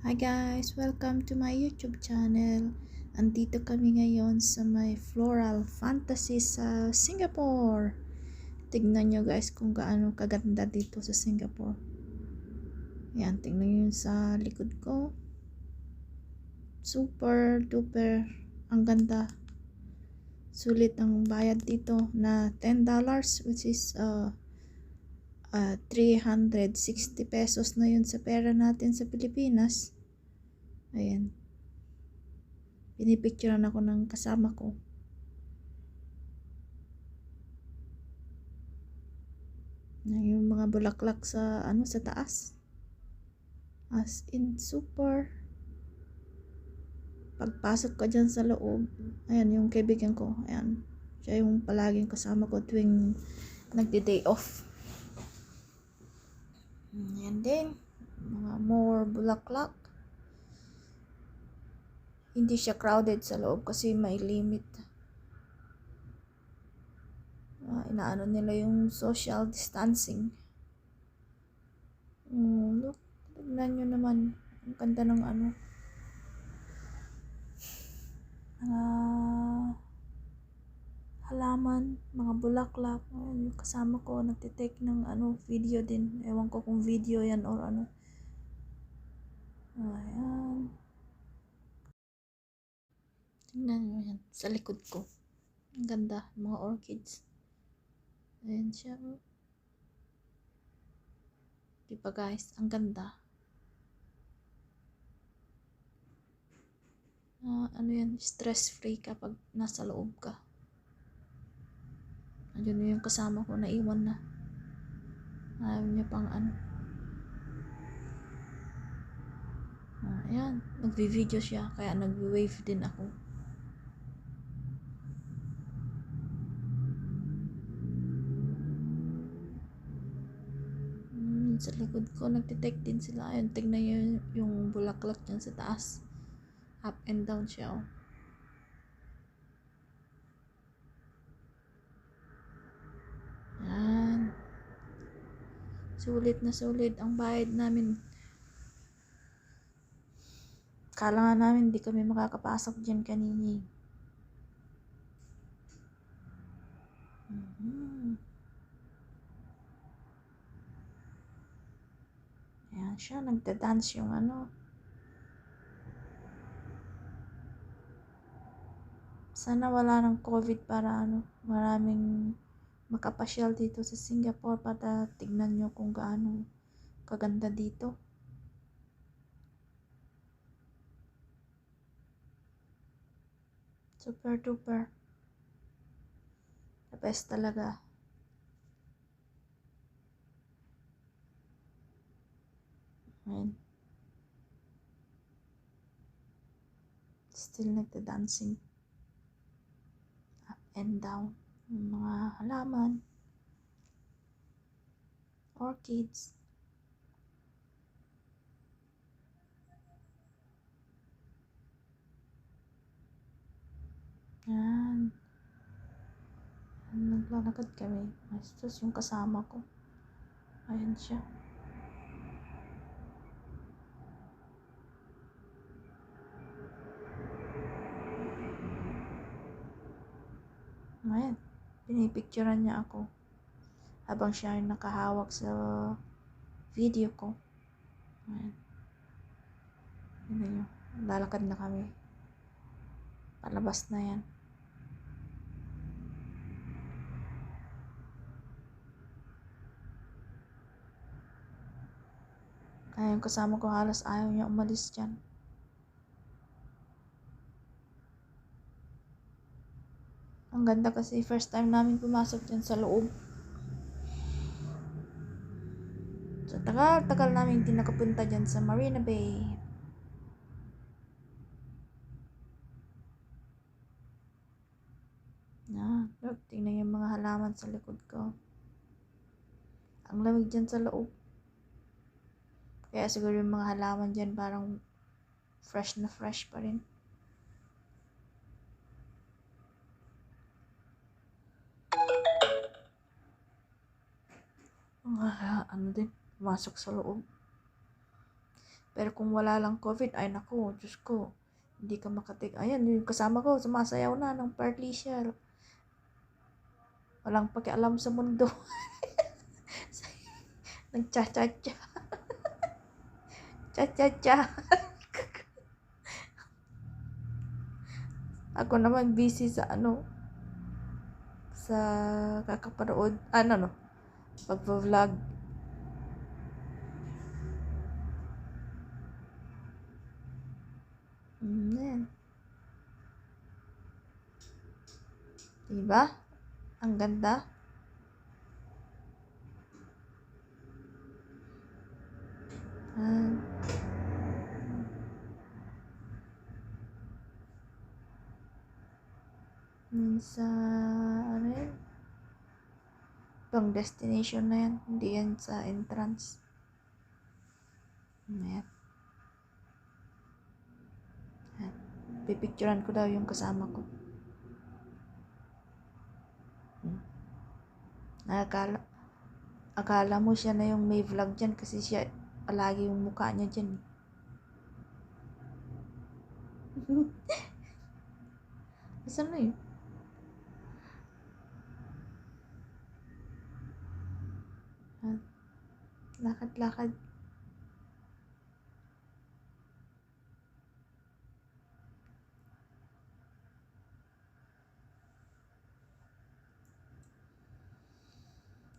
Hi guys! Welcome to my YouTube channel. Andito kami ngayon sa may Floral Fantasy sa Singapore. Tignan nyo guys kung gaano kaganda dito sa Singapore. Yan, tignan nyo sa likod ko. Super duper ang ganda. Sulit ang bayad dito na $10 which is 360 pesos na yun sa pera natin sa Pilipinas. Ayan. Pinipicturean ako ng kasama ko. Yung mga bulaklak sa sa taas. As in super. Pagpasok ka dyan sa loob, ayan yung kaibigan ko. Ayan. Siya yung palaging kasama ko tuwing nagdi-day off. Ayan din. Mga more bulaklak. Hindi siya crowded sa loob kasi may limit. Inaano nila yung social distancing. Look, tignan nyo naman. Ang ganda ng halaman, mga bulaklak. Yung kasama ko nagtitake ng video din. Ewan ko kung video yan or ano. Ayan. Tingnan nyo yan. Sa likod ko. Ang ganda. Mga orchids. Ayan siya. Diba guys? Ang ganda. Ano yan? Stress free kapag nasa loob ka. Ayun yung kasama ko. Naiwan na. Ayaw niya pang ayan. Nagvi-video siya. Kaya nagwi-wave din ako. Sa likod ko nagtitake din sila. Ayun, tignan nyo yung bulaklak dyan sa taas. Up and down siya. Yan. Sulit na sulit ang bayad namin. Kala nga namin di kami makakapasok dyan kanini. Ayan siya, nagda-dance yung Sana wala ng COVID para maraming makapasyal dito sa Singapore para tignan nyo kung gaano kaganda dito. Super duper. The best talaga. Ayan. Still nagda-dancing. Up and down. Yung mga halaman. Orchids. Yan. Naglalakad kami. Tapos yung kasama ko. Ayan siya. Ayan. Pinipicturean niya ako. Habang siya ay nakahawak sa video ko. Ayan. Ayan yun. Lalakad na kami. Palabas na yan. Kaya yung kasama ko halos ayaw niya umalis dyan. Ang ganda kasi first time namin pumasok dyan sa loob. So tagal namin hindi nakapunta dyan sa Marina Bay. Look, tingnan yung mga halaman sa likod ko. Ang lamig dyan sa loob. Kaya siguro yung mga halaman dyan parang fresh na fresh pa rin. Din, pumasok sa loob. Pero kung wala lang COVID, ay naku, Diyos ko, hindi ka makatig. Ayan, yung kasama ko, sumasayaw na ng parlesyal. Walang pakialam sa mundo. Nag-cha-cha-cha. Cha-cha-cha. Ako naman busy sa sa kakapanood, pagpa-vlog. Yan. Diba? Ang ganda. Sa ano yun? Pang destination na yan. Hindi yan sa entrance. Ayan. Pipicturean ko daw yung kasama ko. Akala mo siya na yung may vlog dyan kasi siya palagi yung mukha niya dyan. Saan na yun? Lakad-lakad.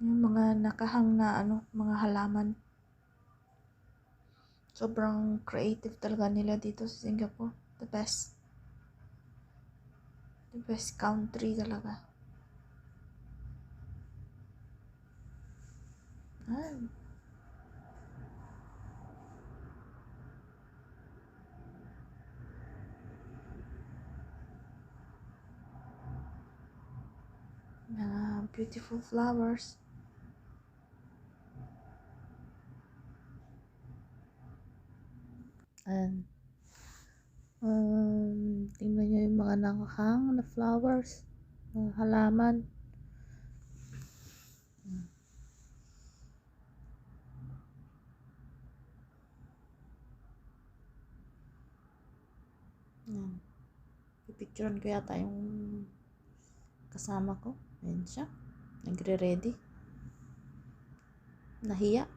Yung mga nakahang na mga halaman. Sobrang creative talaga nila dito sa Singapore. The best. The best country talaga. Beautiful flowers. And tingnan nyo yung mga nakahang na flowers, mga halaman. Pipicturean ko yata yung kasama ko. Ayan siya. Nagre-ready. Nahiya.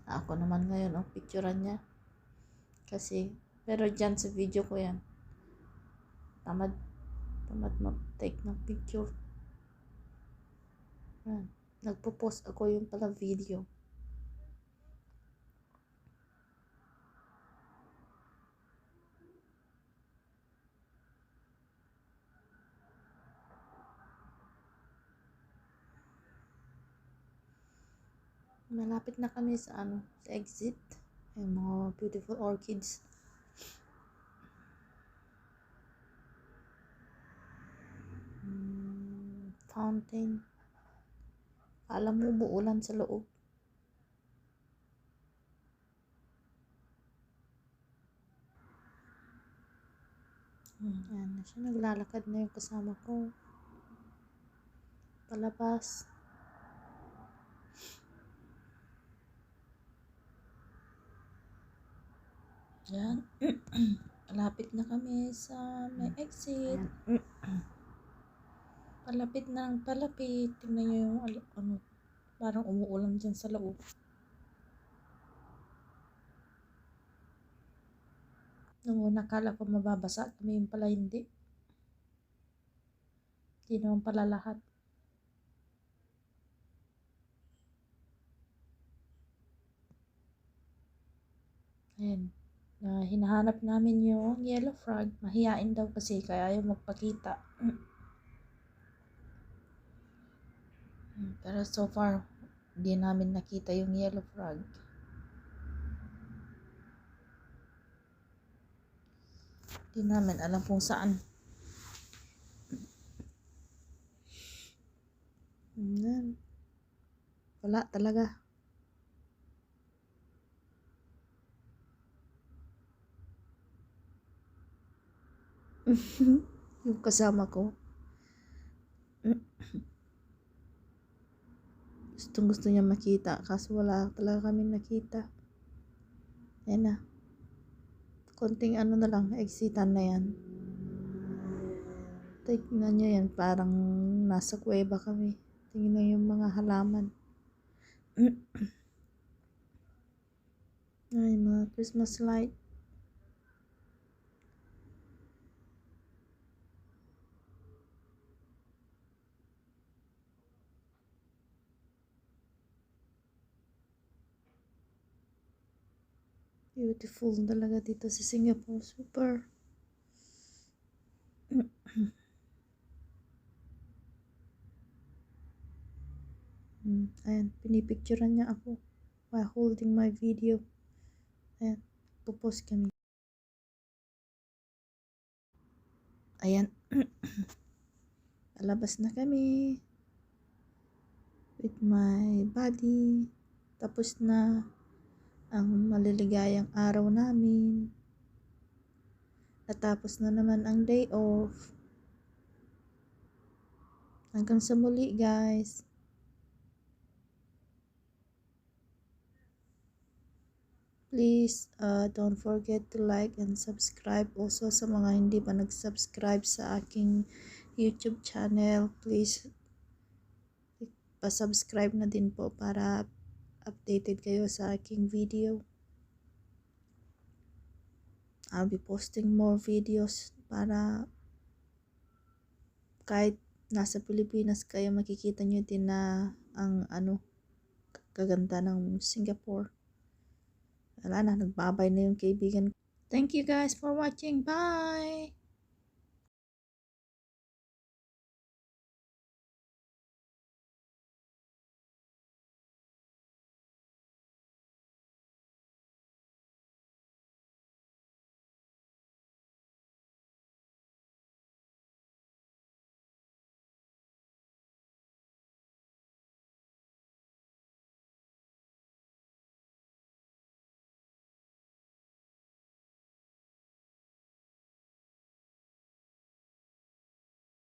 Ako naman ngayon ang picturean niya. Kasi, pero dyan sa video ko yan. Tamad mag-take ng picture. Yan. Nagpo-post ako yung pala video. Malapit na kami sa sa exit. Yung mga beautiful orchids. Fountain. Alam mo, uulan sa loob. Ayan na siya. Naglalakad na yung kasama ko. Palabas. Yan. Malapit na kami sa may exit. Palapit na ang palapit. Tingnan nyo yung parang umuulan dyan sa loob. Nung una kala ko mababasa kami, yung pala hindi. Hindi naman pala lahat. Ayan. Hinahanap namin yung yellow frog. Mahiyain daw kasi kaya ayaw magpakita. Pero so far, hindi namin nakita yung yellow frog. Hindi namin alam kung saan. Wala talaga. Yung kasama ko. Gustong gusto niya makita, kaso wala talaga kami nakita. Ayan na. Konting ano na lang, exitan na yan. Tignan nyo yan, parang nasa kuweba kami. Tingnan yung mga halaman. Ay, mga Christmas light. Beautiful talaga dito sa Singapore. Super. Ayan, pinipicturean niya ako while holding my video. Ayan, pupost kami. Ayan. Palabas na kami with my body. Tapos na ang maliligayang araw namin. Natapos na naman ang day off. Hanggang sa muli, guys. Please don't forget to like and subscribe. Also sa mga hindi pa nag-subscribe sa aking YouTube channel, please pa-subscribe na din po para updated kayo sa aking video. I'll be posting more videos para kahit nasa Pilipinas kayo, makikita nyo din na ang kaganda ng Singapore. Wala na, nagbabay na yung kaibigan. Thank you guys for watching. Bye!